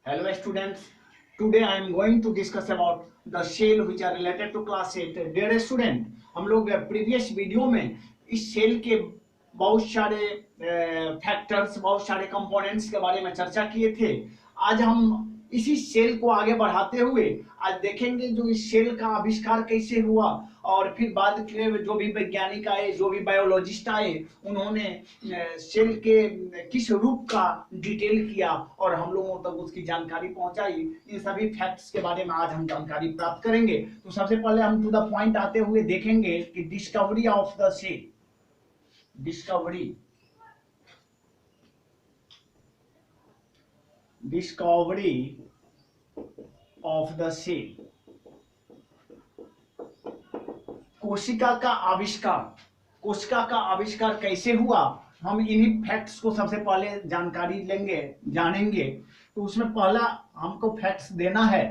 Hello students, today I am going to discuss about the shell which are related to class 8. Dear student, हम लोग previous video में इस shell के बहुत सारे फैक्टर्स, बहुत सारे कंपोनेंट्स के बारे में चर्चा किए थे। आज हम इसी शेल को आगे बढ़ाते हुए आज देखेंगे जो इस शेल का आविष्कार कैसे हुआ और फिर बाद के जो भी वैज्ञानिक आए, जो भी बायोलॉजिस्ट आए, उन्होंने शेल के किस रूप का डिटेल किया और हम लोगों तक उसकी जानकारी पहुंचाई। इन सभी फैक्ट्स के बारे में आज हम जानकारी प्राप्त करेंगे। तो सबसे पहले हम टू द पॉइंट आते हुए देखेंगे कि discovery of the cell. Discovery of the cell, कोशिका का आविष्कार। कोशिका का आविष्कार कैसे हुआ, हम इन्हीं फैक्ट्स को सबसे पहले जानकारी लेंगे, जानेंगे। तो उसमें पहला हमको फैक्ट्स देना है।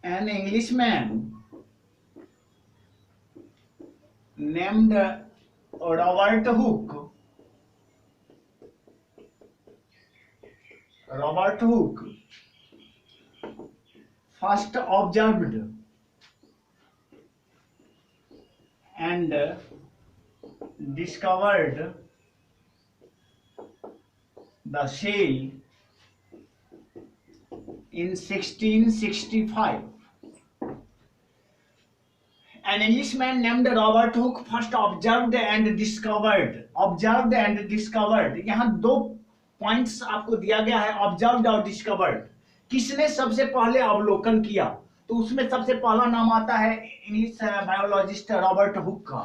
An Englishman named Robert Hooke first observed and discovered the shell in 1665. An Englishman named Robert Hooke first observed and discovered. यहाँ दो पॉइंट्स आपको दिया गया है, ऑब्जर्व्ड और डिस्कवर्ड। किसने सबसे पहले अवलोकन किया, तो उसमें सबसे पहला नाम आता है इंग्लिश बायोलॉजिस्ट रॉबर्ट हुक का।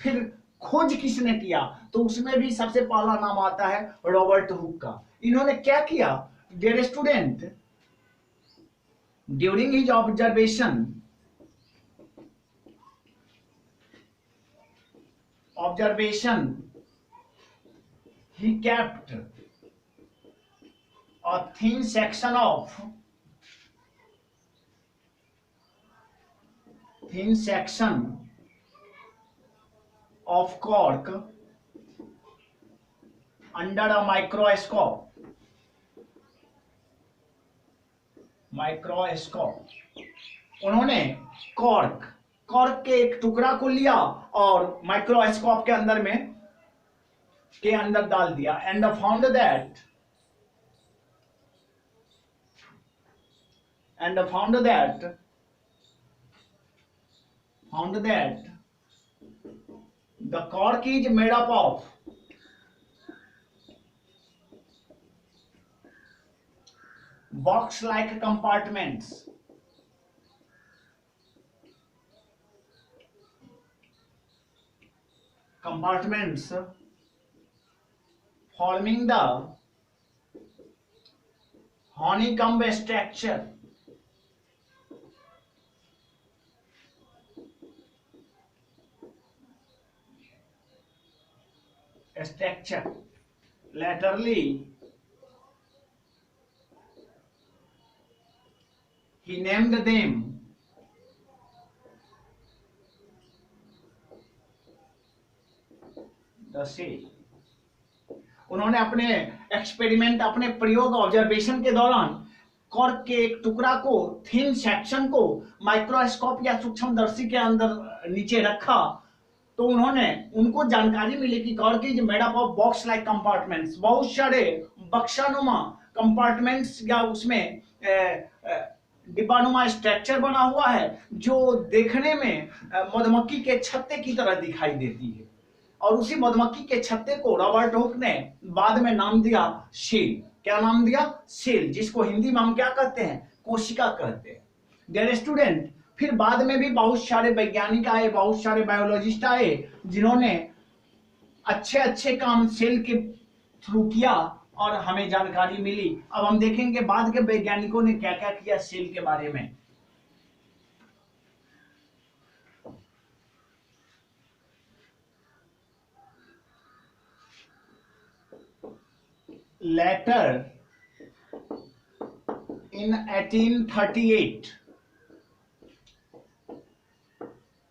फिर खोज किसने किया, तो उसमें भी सबसे पहला नाम आता है रॉबर्ट हुक का। इन्होंने क्या किया, dear student, during his observation he kept a thin section of cork under a microscope. उन्होंने कॉर्क के एक टुकड़ा को लिया और माइक्रोस्कोप के अंदर डाल दिया। And found that the cork is made up of box like compartments forming the honeycomb structure. Laterally, he named them the shell. उन्होंने अपने एक्सपेरिमेंट, अपने प्रयोग, ऑब्जर्वेशन के दौरान कॉर्क के एक टुकड़ा को, थिन सेक्शन को माइक्रोस्कोप या सूक्ष्मदर्शी के अंदर नीचे रखा। तो उनको जानकारी मिली कि cork is made up of box like compartments, बहुत सारे बक्सानुमा कंपार्टमेंट्स या उसमें डिब्बानुमा स्ट्रक्चर बना हुआ है जो देखने में मधुमक्खी के छत्ते की तरह दिखाई देती है। और उसी मधुमक्खी के छत्ते को रॉबर्ट हुक ने बाद में नाम दिया शेल। क्या नाम दिया? शेल, जिसको हिंदी में हम क्या कहते हैं? कोशिका कहते हैं। डियर स्टूडेंट, फिर बाद में भी बहुत सारे वैज्ञानिक आए, बहुत सारे बायोलॉजिस्ट आए जिन्होंने अच्छे काम सेल के थ्रू किया और हमें जानकारी मिली। अब हम देखेंगे बाद के वैज्ञानिकों ने क्या क्या किया सेल के बारे में। Later in 1838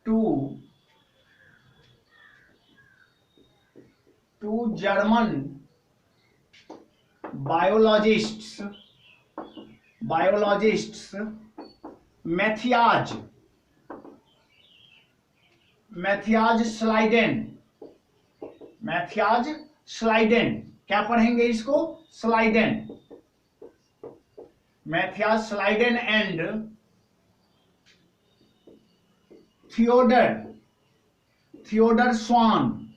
to two German biologists Matthias Schleiden, क्या पढ़ेंगे इसको? Schleiden, Matthias Schleiden and Theodor Schwann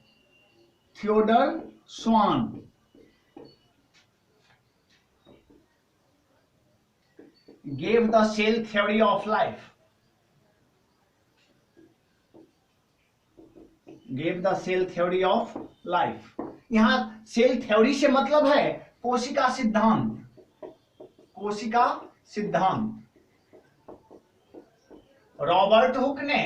gave the cell theory of life. यहाँ सेल थ्योरी से मतलब है कोशिका सिद्धांत। रॉबर्ट हुक ने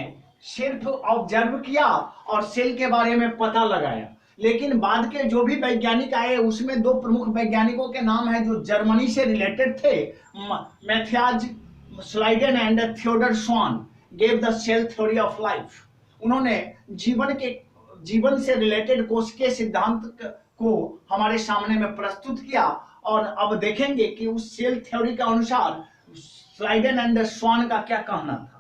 सिर्फ ऑब्जर्व किया और सेल के बारे में पता लगाया, लेकिन बाद के जो भी वैज्ञानिक आए उसमें दो प्रमुख वैज्ञानिकों के नाम है जो जर्मनी से रिलेटेड थे, Matthias Schleiden and Theodor Schwann gave the cell theory of life. उन्होंने जीवन से रिलेटेड कोशिकीय सिद्धांत को हमारे सामने में प्रस्तुत किया, और अब देखेंगे कि उस सेल थ्योरी के अनुसार स्लाइडेन एंड स्वान का क्या कहना था।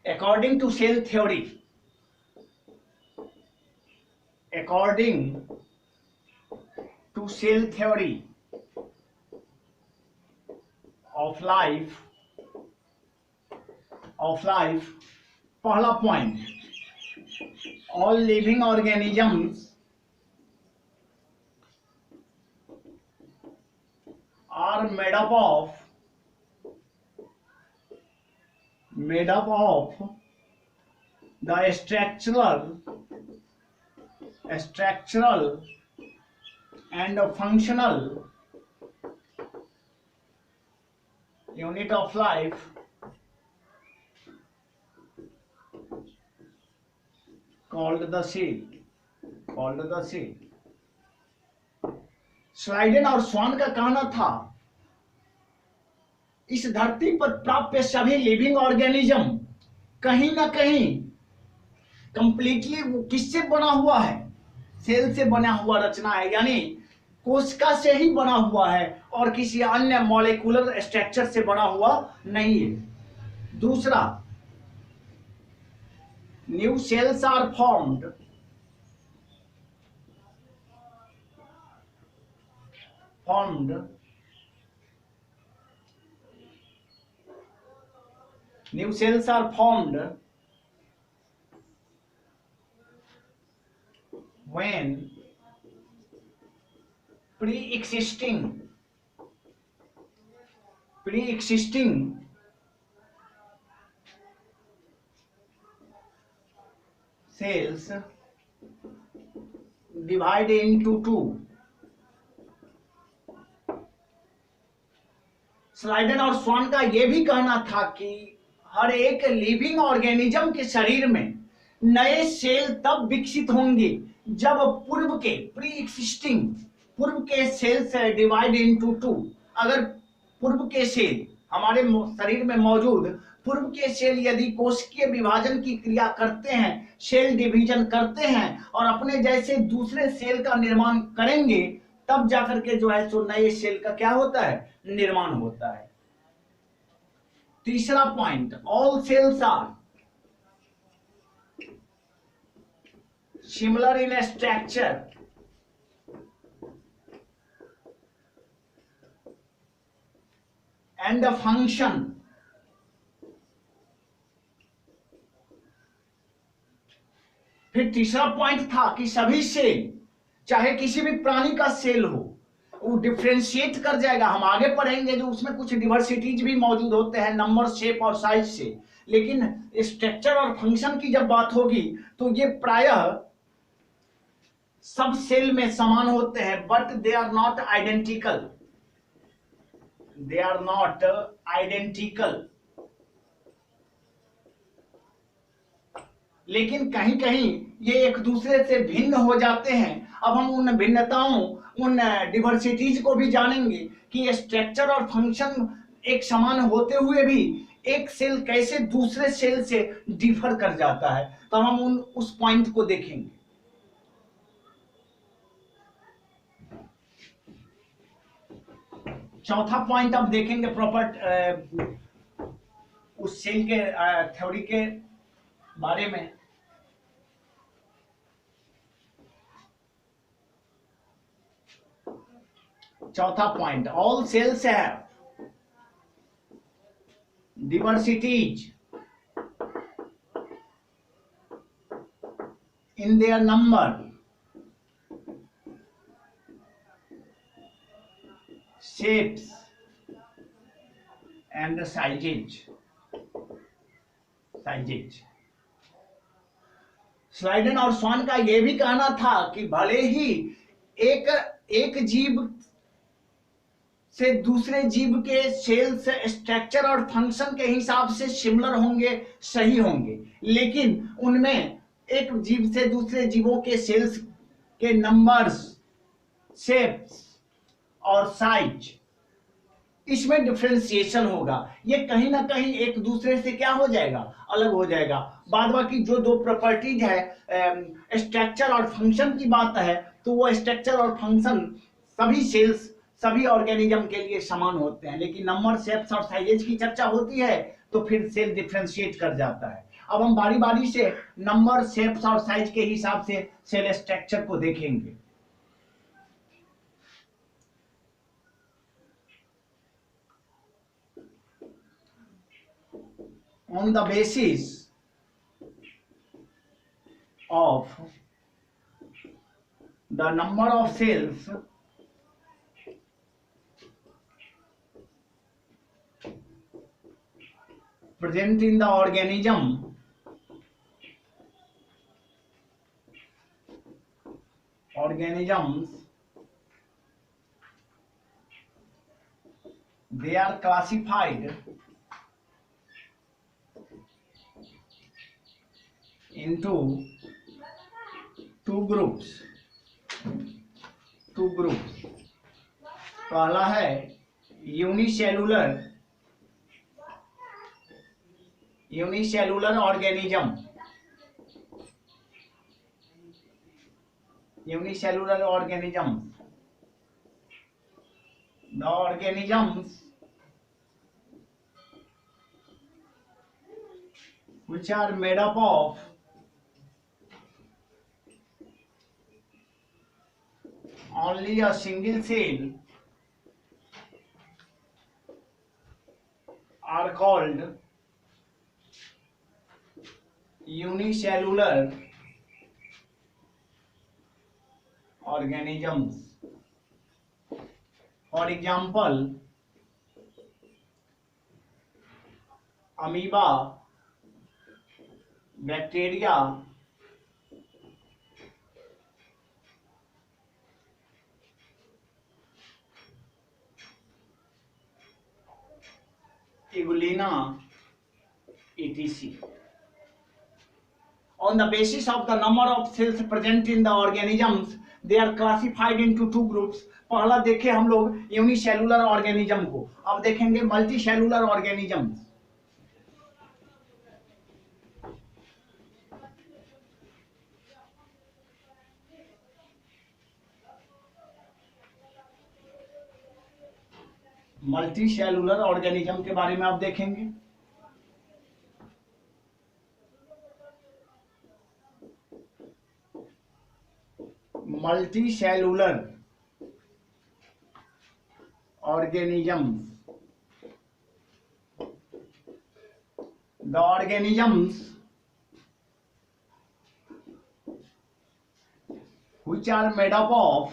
According to cell theory of life, पहला point, all living organisms are made up of the structural and functional unit of life called the cell. Schleiden और स्वान का कहना था इस धरती पर प्राप्त सभी लिविंग ऑर्गेनिज्म कहीं ना कहीं कंप्लीटली किससे बना हुआ है? सेल से बना हुआ रचना है, यानी कोशिका से ही बना हुआ है और किसी अन्य मॉलिक्यूलर स्ट्रक्चर से बना हुआ नहीं है। दूसरा, new cells are formed when pre-existing cells divide into two. Schleiden और स्वान का यह भी कहना था कि हर एक लिविंग ऑर्गेनिज्म के शरीर में नए सेल तब विकसित होंगे जब पूर्व के सेल से डिवाइड इनटू टू। अगर पूर्व के सेल हमारे शरीर में मौजूद पूर्व के सेल यदि कोशिकीय विभाजन की क्रिया करते हैं, सेल डिवीजन करते हैं और अपने जैसे दूसरे सेल का निर्माण करेंगे, तब जाकर के जो है सो नए सेल का क्या होता है? निर्माण होता है। तीसरा point, all cells are similar in structure and function. फिर तीसरा पॉइंट था कि सभी सेल, चाहे किसी भी प्राणी का सेल हो, वो डिफ्रेंशिएट कर जाएगा। हम आगे पढ़ेंगे जो उसमें कुछ डिवर्सिटीज भी मौजूद होते हैं नंबर, शेप और साइज से, लेकिन स्ट्रक्चर और फंक्शन की जब बात होगी तो ये प्रायः सब सेल में समान होते हैं, but they are not identical. लेकिन कहीं कहीं ये एक दूसरे से भिन्न हो जाते हैं। अब हम उन भिन्नताओं, उन डिवर्सिटीज को भी जानेंगे कि स्ट्रक्चर और फंक्शन एक समान होते हुए भी एक सेल कैसे दूसरे सेल से डिफर कर जाता है, तो हम उस पॉइंट को देखेंगे। चौथा पॉइंट अब देखेंगे प्रॉपर उस सेल के थ्योरी के बारे में। चौथा point, all cells have diversities in their number, shapes and sizes. स्लाइडन और स्वान का यह भी कहना था कि भले ही एक जीव से दूसरे जीव के सेल्स स्ट्रक्चर और फंक्शन के हिसाब से सिमिलर होंगे, सही होंगे, लेकिन उनमें एक जीव से दूसरे जीवों के सेल्स के नंबर्स, शेप्स और साइज, इसमें डिफरेंशिएशन होगा। ये कहीं ना कहीं एक दूसरे से क्या हो जाएगा, अलग हो जाएगा। बाद बाकी जो दो प्रॉपर्टीज है, स्ट्रक्चर और फंक्शन की बात है, तो वो स्ट्रक्चर और फंक्शन सभी सेल्स, सभी ऑर्गेनिज्म के लिए समान होते हैं, लेकिन नंबर, शेप्स और साइजेज की चर्चा होती है तो फिर सेल डिफरेंशिएट कर जाता है। अब हम बारी बारी से नंबर, शेप्स और साइज के हिसाब से सेल स्ट्रक्चर को देखेंगे। On the basis of the number of cells present in the organisms, they are classified into two groups. पहला है unicellular organism. The organisms which are made up of only a single cell are called unicellular organisms. For example, amoeba, bacteria, Evelina, etc. On the basis of the number of cells present in the organisms, they are classified into two groups. पहला देखे हम लोग unicellular organism को, अब देखेंगे multi cellular organism. Multi cellular organism के बारे में आप देखेंगे। Multi cellular organisms, the organisms which are made up of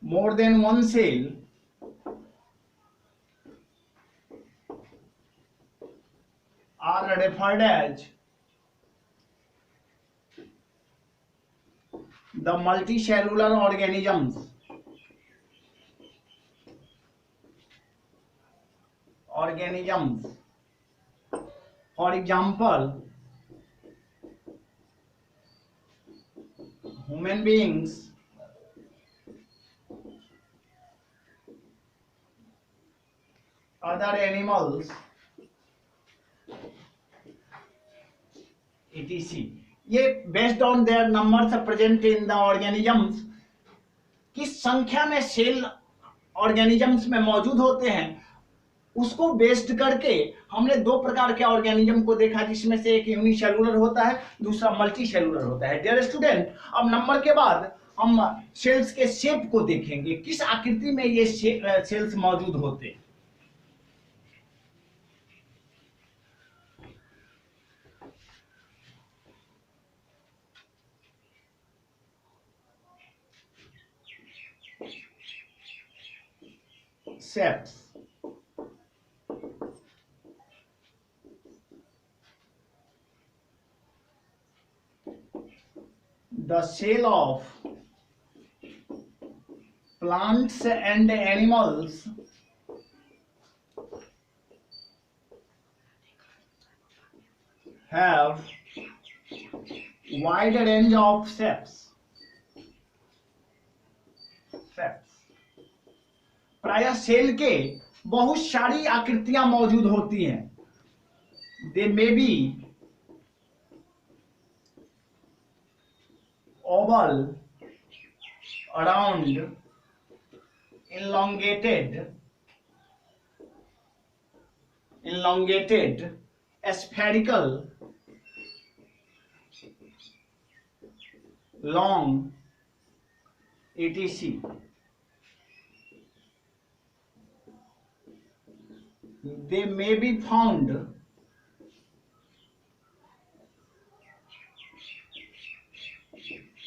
more than one cell are referred as the multicellular organisms. For example, human beings, other animals etc. ये based on their numbers present in the organisms, किस संख्या में cell organisms में मौजूद होते हैं, उसको based करके हमने दो प्रकार के ऑर्गेनिज्म को देखा, जिसमें से एक यूनिसेलुलर होता है, दूसरा मल्टी सेलुलर होता है। डियर स्टूडेंट, अब नंबर के बाद हम सेल्स के शेप को देखेंगे, किस आकृति में ये सेल्स मौजूद होते हैं। Shapes. The shell of plants and animals have wide range of shapes. प्रायः सेल के बहुत सारी आकृतियां मौजूद होती हैं। They may be oval, round, elongated, spherical, long, etc. They may be found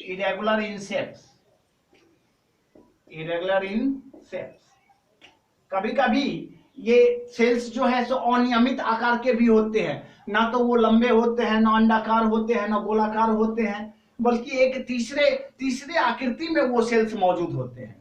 irregular in shapes. कभी कभी ये सेल्स जो है सो अनियमित आकार के भी होते हैं, ना तो वो लंबे होते हैं, ना अंडाकार होते हैं, ना गोलाकार होते हैं, बल्कि एक तीसरे आकृति में वो सेल्स मौजूद होते हैं।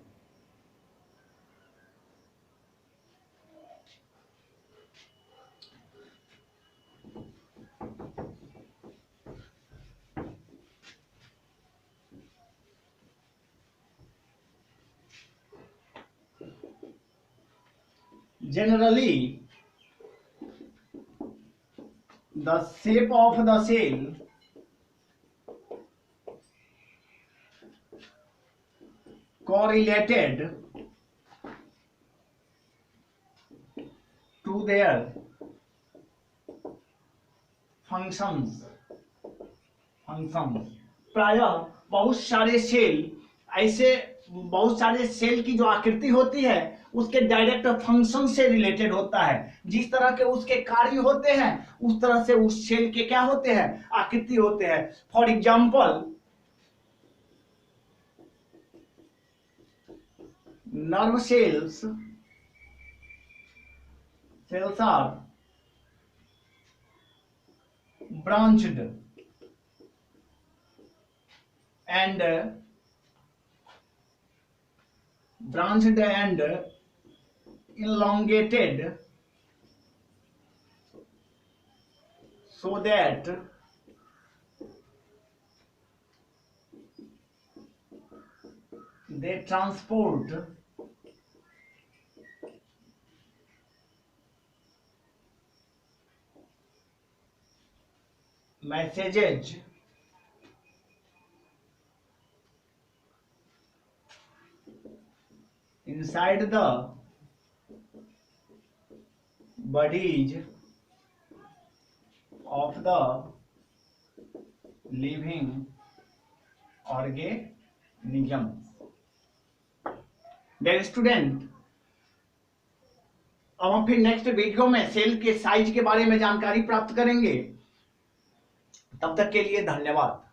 Generally, the shape of the cell correlated to their functions. प्रायः बहुत सारे सेल की जो आकृति होती है उसके डायरेक्ट फंक्शन से रिलेटेड होता है। जिस तरह के उसके कार्य होते हैं उस तरह से उस सेल के क्या होते हैं, आकृति होते हैं। For example, nerve cells are branched and elongated so that they transport messages inside the bodies of the living organisms. Dear student, अब हम फिर नेक्स्ट वीडियो में सेल के साइज के बारे में जानकारी प्राप्त करेंगे। तब तक के लिए धन्यवाद।